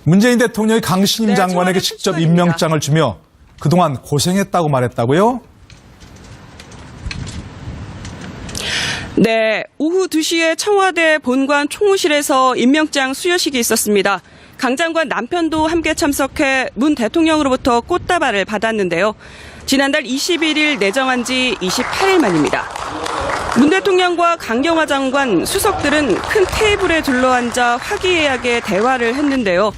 문재인 대통령이 강신임 장관에게 직접 임명장을 주며 그동안 고생했다고 말했다고요? 네, 오후 2시에 청와대 본관 총무실에서 임명장 수여식이 있었습니다. 강 장관 남편도 함께 참석해 문 대통령으로부터 꽃다발을 받았는데요. 지난달 21일 내정한 지 28일 만입니다. 문 대통령과 강경화 장관, 수석들은 큰 테이블에 둘러앉아 화기애애하게 대화를 했는데요.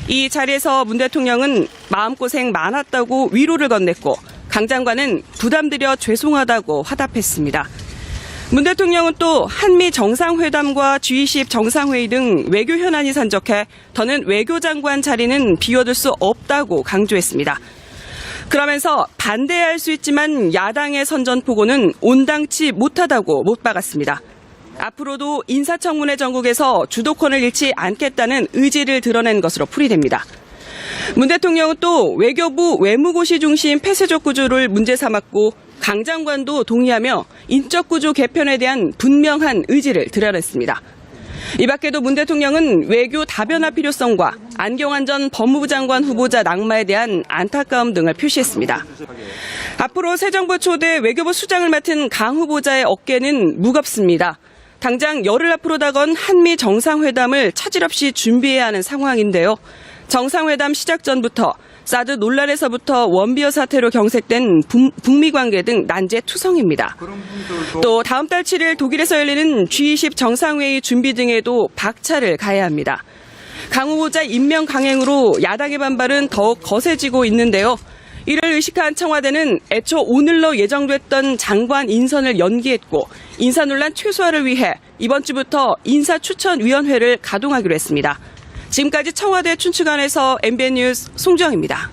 이 자리에서 문 대통령은 마음고생 많았다고 위로를 건넸고 강 장관은 부담드려 죄송하다고 화답했습니다. 문 대통령은 또 한미 정상회담과 G20 정상회의 등 외교 현안이 산적해 더는 외교장관 자리는 비워둘 수 없다고 강조했습니다. 그러면서 반대할 수 있지만 야당의 선전포고는 온당치 못하다고 못 박았습니다. 앞으로도 인사청문회 전국에서 주도권을 잃지 않겠다는 의지를 드러낸 것으로 풀이됩니다. 문 대통령은 또 외교부 외무고시 중심 폐쇄적 구조를 문제 삼았고 강 장관도 동의하며 인적 구조 개편에 대한 분명한 의지를 드러냈습니다. 이 밖에도 문 대통령은 외교 다변화 필요성과 안경환 전 법무부 장관 후보자 낙마에 대한 안타까움 등을 표시했습니다. 앞으로 새 정부 초대 외교부 수장을 맡은 강 후보자의 어깨는 무겁습니다. 당장 열흘 앞으로 다가온 한미 정상회담을 차질 없이 준비해야 하는 상황인데요. 정상회담 시작 전부터 사드 논란에서부터 원비어 사태로 경색된 북미 관계 등 난제투성입니다. 또 다음 달 7일 독일에서 열리는 G20 정상회의 준비 등에도 박차를 가해야 합니다. 강 후보자 임명 강행으로 야당의 반발은 더욱 거세지고 있는데요. 이를 의식한 청와대는 애초 오늘로 예정됐던 장관 인선을 연기했고 인사 논란 최소화를 위해 이번 주부터 인사추천위원회를 가동하기로 했습니다. 지금까지 청와대 춘추관에서 MBN 뉴스 송주영입니다.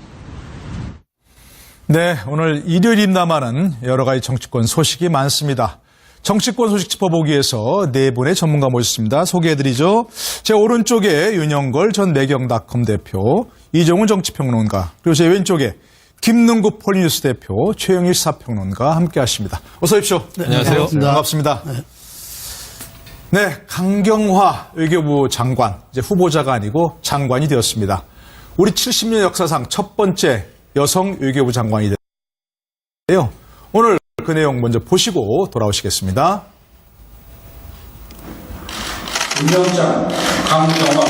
네, 오늘 일요일입니다마는 여러 가지 정치권 소식이 많습니다. 정치권 소식 짚어보기 위해서 네 분의 전문가 모셨습니다. 소개해드리죠. 제 오른쪽에 윤영걸 전 매경닷컴 대표, 이종훈 정치평론가, 그리고 제 왼쪽에 김능국 폴리뉴스 대표, 최영일 시사평론가 함께하십니다. 어서 오십시오. 네, 안녕하세요. 반갑습니다. 네, 강경화 외교부 장관, 이제 후보자가 아니고 장관이 되었습니다. 우리 70년 역사상 첫 번째 여성 외교부 장관이 됐는데요. 오늘 그 내용 먼저 보시고 돌아오시겠습니다. 임명장 강경화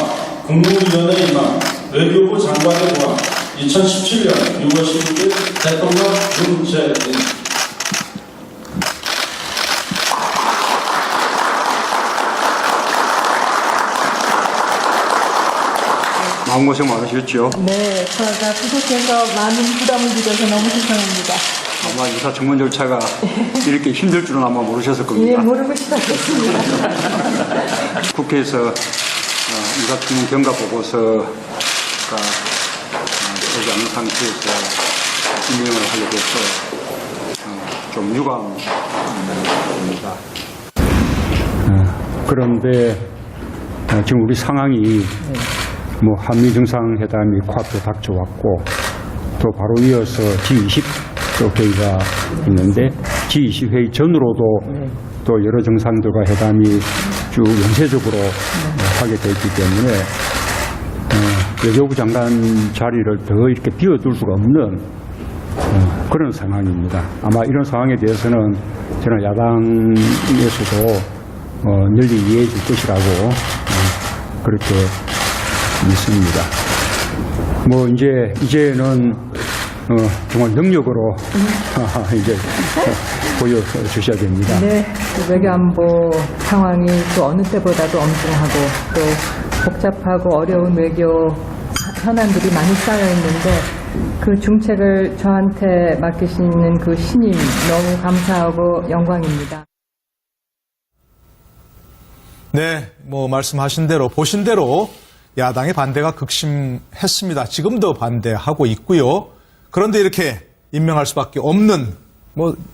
국무위원회 임명 외교부 장관에 포함 2017년 6월 16일 대통령 문재인 마음고생 많으셨죠? 네, 제가 구속해서 많은 부담을 드려서 너무 죄송합니다. 아마 인사 청문 절차가 이렇게 힘들 줄은 아마 모르셨을 겁니다. 예, 모르고 시작했습니다. 국회에서 인사 청문 경과 보고서가 오지 않은 상태에서 임명을 하게 돼서 좀 유감입니다. 그런데 지금 우리 상황이 한미 정상회담이 코앞에 닥쳐왔고 또 바로 이어서 G20 또 회의가 있는데 G20 회의 전으로도 또 여러 정상들과 회담이 쭉 연쇄적으로 하게 되어 있기 때문에 외교부 장관 자리를 더 이렇게 비워둘 수가 없는 그런 상황입니다. 아마 이런 상황에 대해서는 저는 야당에서도 널리 이해해 줄 것이라고 그렇게 믿습니다. 이제는 정말 능력으로 이제 보여주셔야 됩니다. 네, 외교안보 상황이 또 어느 때보다도 엄중하고 또 복잡하고 어려운 외교 현안들이 많이 쌓여 있는데 그 중책을 저한테 맡기시는 그 신임 너무 감사하고 영광입니다. 네, 말씀하신 대로 보신 대로 야당의 반대가 극심했습니다. 지금도 반대하고 있고요. 그런데 이렇게 임명할 수밖에 없는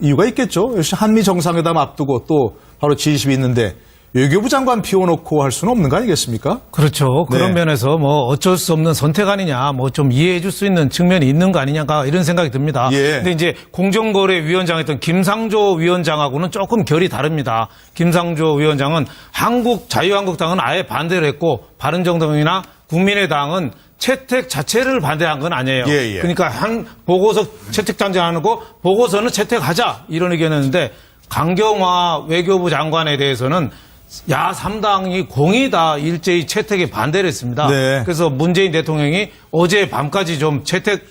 이유가 있겠죠. 역시 한미 정상회담 앞두고 또 바로 G20이 있는데 외교부 장관 비워놓고 할 수는 없는 거 아니겠습니까? 그렇죠. 그런 네. 면에서 어쩔 수 없는 선택 아니냐, 좀 이해해 줄 수 있는 측면이 있는 거 아니냐가 이런 생각이 듭니다. 예. 근데 이제 공정거래위원장했던 김상조 위원장하고는 조금 결이 다릅니다. 김상조 위원장은 자유한국당은 아예 반대를 했고 바른정당이나 국민의당은 채택 자체를 반대한 건 아니에요. 예, 예. 그러니까 한 보고서 채택 장제하는 거 보고서는 채택하자 이런 의견이었는데 강경화 외교부 장관에 대해서는 야 3당이 공이 다 일제히 채택에 반대를 했습니다. 네. 그래서 문재인 대통령이 어제 밤까지 좀 채택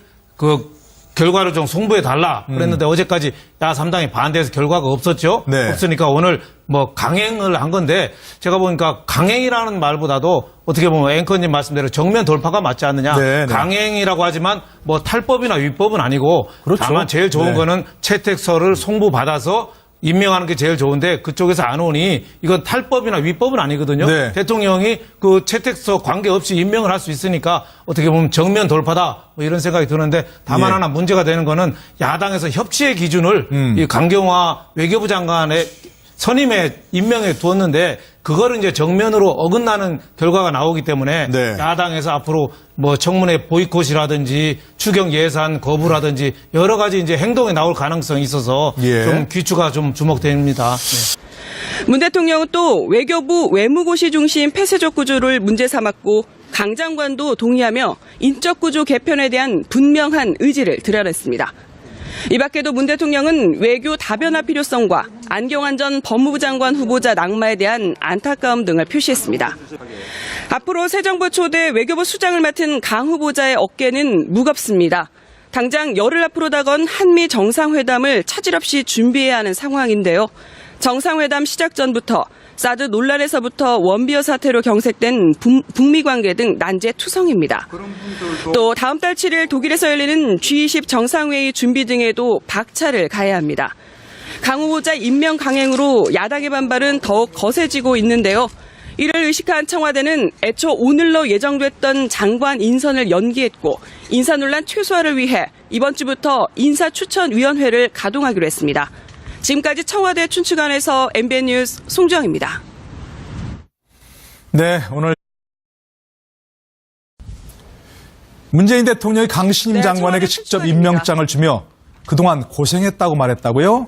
결과를 좀 송부해 달라 그랬는데 어제까지 야 3당이 반대해서 결과가 없었죠. 네. 없으니까 오늘 뭐 강행을 한 건데 제가 보니까 강행이라는 말보다도 어떻게 보면 앵커님 말씀대로 정면 돌파가 맞지 않느냐. 네, 네. 강행이라고 하지만 뭐 탈법이나 위법은 아니고 그렇죠. 다만 제일 좋은 네. 거는 채택서를 송부받아서 임명하는 게 제일 좋은데 그쪽에서 안 오니 이건 탈법이나 위법은 아니거든요. 네. 대통령이 그 채택서 관계없이 임명을 할 수 있으니까 어떻게 보면 정면 돌파다 뭐 이런 생각이 드는데 다만 예. 하나 문제가 되는 거는 야당에서 협치의 기준을 이 강경화 외교부 장관의 선임에 임명에 두었는데 그거를 이제 정면으로 어긋나는 결과가 나오기 때문에 네. 야당에서 앞으로 뭐 청문회 보이콧이라든지 추경 예산 거부라든지 여러 가지 이제 행동에 나올 가능성이 있어서 예. 좀 귀추가 좀 주목됩니다. 네. 문 대통령은 또 외교부 외무고시 중심 폐쇄적 구조를 문제 삼았고 강 장관도 동의하며 인적 구조 개편에 대한 분명한 의지를 드러냈습니다. 이 밖에도 문 대통령은 외교 다변화 필요성과 안경환 전 법무부 장관 후보자 낙마에 대한 안타까움 등을 표시했습니다. 앞으로 새 정부 초대 외교부 수장을 맡은 강 후보자의 어깨는 무겁습니다. 당장 열흘 앞으로 다가온 한미 정상회담을 차질 없이 준비해야 하는 상황인데요. 정상회담 시작 전부터 사드 논란에서부터 원비어 사태로 경색된 북미 관계 등 난제투성입니다. 또 다음 달 7일 독일에서 열리는 G20 정상회의 준비 등에도 박차를 가해야 합니다. 강 후보자 임명 강행으로 야당의 반발은 더욱 거세지고 있는데요. 이를 의식한 청와대는 애초 오늘로 예정됐던 장관 인선을 연기했고 인사 논란 최소화를 위해 이번 주부터 인사추천위원회를 가동하기로 했습니다. 지금까지 청와대 춘추관에서 MBN 뉴스 송주영입니다. 네, 오늘 문재인 대통령이 강신임 네, 장관에게 청와대 직접 춘추관입니다. 임명장을 주며 그동안 고생했다고 말했다고요?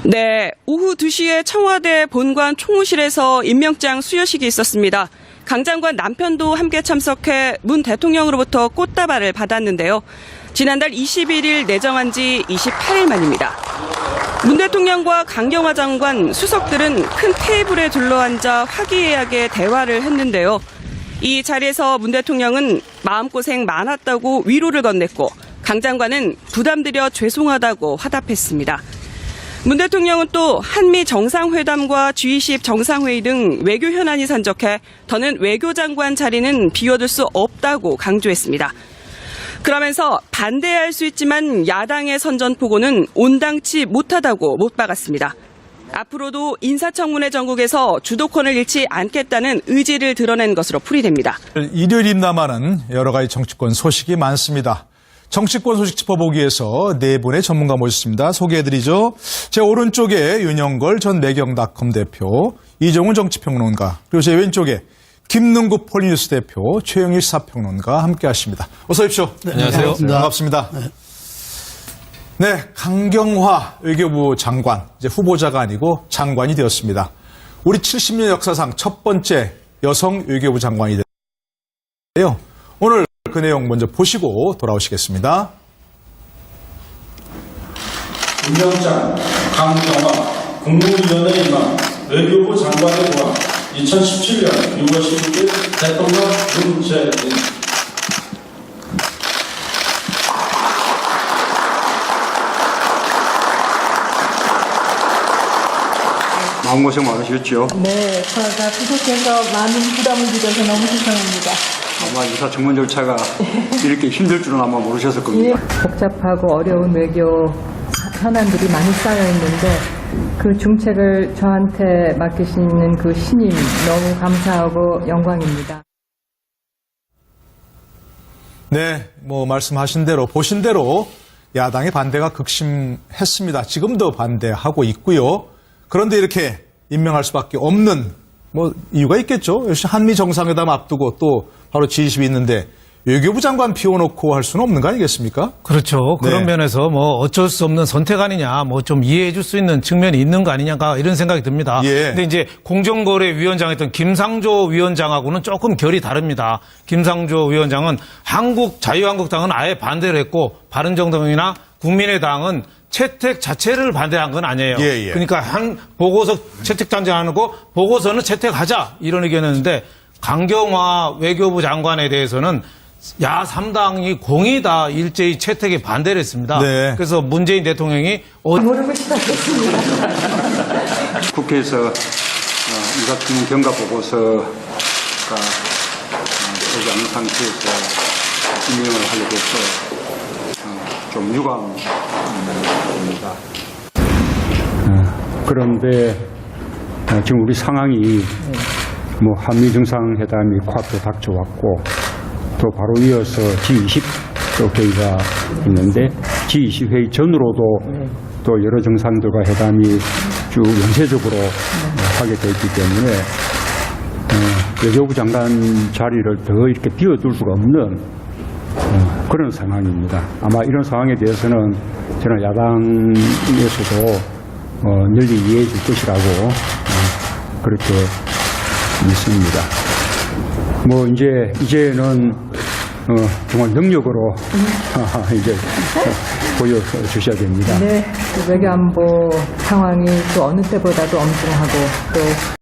네, 오후 2시에 청와대 본관 총무실에서 임명장 수여식이 있었습니다. 강 장관 남편도 함께 참석해 문 대통령으로부터 꽃다발을 받았는데요. 지난달 21일 내정한 지 28일 만입니다. 문 대통령과 강경화 장관, 수석들은 큰 테이블에 둘러앉아 화기애애하게 대화를 했는데요. 이 자리에서 문 대통령은 마음고생 많았다고 위로를 건넸고 강 장관은 부담드려 죄송하다고 화답했습니다. 문 대통령은 또 한미 정상회담과 G20 정상회의 등 외교 현안이 산적해 더는 외교장관 자리는 비워둘 수 없다고 강조했습니다. 그러면서 반대할 수 있지만 야당의 선전포고는 온당치 못하다고 못 박았습니다. 앞으로도 인사청문회 전국에서 주도권을 잃지 않겠다는 의지를 드러낸 것으로 풀이됩니다. 일요일입니다마는 여러 가지 정치권 소식이 많습니다. 정치권 소식 짚어보기 위해서 네 분의 전문가 모셨습니다. 소개해드리죠. 제 오른쪽에 윤영걸 전 매경닷컴 대표, 이종훈 정치평론가, 그리고 제 왼쪽에 김능구 폴리뉴스 대표, 최영일 시사평론가 함께 하십니다. 어서 오십시오. 네, 안녕하세요. 반갑습니다. 네, 강경화 외교부 장관, 이제 후보자가 아니고 장관이 되었습니다. 우리 70년 역사상 첫 번째 여성 외교부 장관이 됐는데요. 오늘 그 내용 먼저 보시고 돌아오시겠습니다. 임명장 강경화 국무위원회 임명 외교부 장관의 고함 2017년 6월 16일 대통령 문재인 마음고생 많으셨죠? 네, 제가 구속해서 많은 부담을 드려서 너무 죄송합니다. 아마 인사 청문 절차가 이렇게 힘들 줄은 아마 모르셨을 예, 겁니다. 복잡하고 어려운 외교 현안들이 많이 쌓여 있는데 그 중책을 저한테 맡기시는 그 신임 너무 감사하고 영광입니다. 네, 뭐 말씀하신 대로 보신 대로 야당의 반대가 극심했습니다. 지금도 반대하고 있고요. 그런데 이렇게 임명할 수밖에 없는 뭐 이유가 있겠죠. 역시 한미 정상회담 앞두고 또 바로 G20이 있는데 외교부 장관 비워놓고 할 수는 없는 거 아니겠습니까? 그렇죠. 그런 네. 면에서 뭐 어쩔 수 없는 선택 아니냐, 뭐 좀 이해해 줄 수 있는 측면이 있는 거 아니냐가 이런 생각이 듭니다. 예. 근데 이제 공정거래위원장 했던 김상조 위원장하고는 조금 결이 다릅니다. 김상조 위원장은 자유한국당은 아예 반대를 했고 바른정당이나 국민의당은 채택 자체를 반대한 건 아니에요. 예, 예. 그러니까 한 보고서 채택 단정하는 거 보고서는 채택하자 이런 의견이었는데 강경화 외교부 장관에 대해서는 야 3당이 공이 다 일제히 채택에 반대를 했습니다. 네. 그래서 문재인 대통령이 모르고 시작했습니다. 국회에서 이 같은 경과 보고서가 되지 않는 상태에서 임명을 하게 돼서 좀 유감입니다. 그런데 지금 우리 상황이 뭐 한미 정상회담이 코앞에 닥쳐왔고 또 바로 이어서 G20 또 회의가 있는데 G20 회의 전으로도 또 여러 정상들과 회담이 쭉 연쇄적으로 하게 되어 있기 때문에 외교부 장관 자리를 더 이렇게 비워둘 수가 없는 그런 상황입니다. 아마 이런 상황에 대해서는 저는 야당에서도 널리 이해해 줄 것이라고 그렇게 믿습니다. 뭐 이제는 정말 능력으로 이제 보여주셔야 됩니다. 네, 그 외교안보 상황이 또 어느 때보다도 엄중하고 또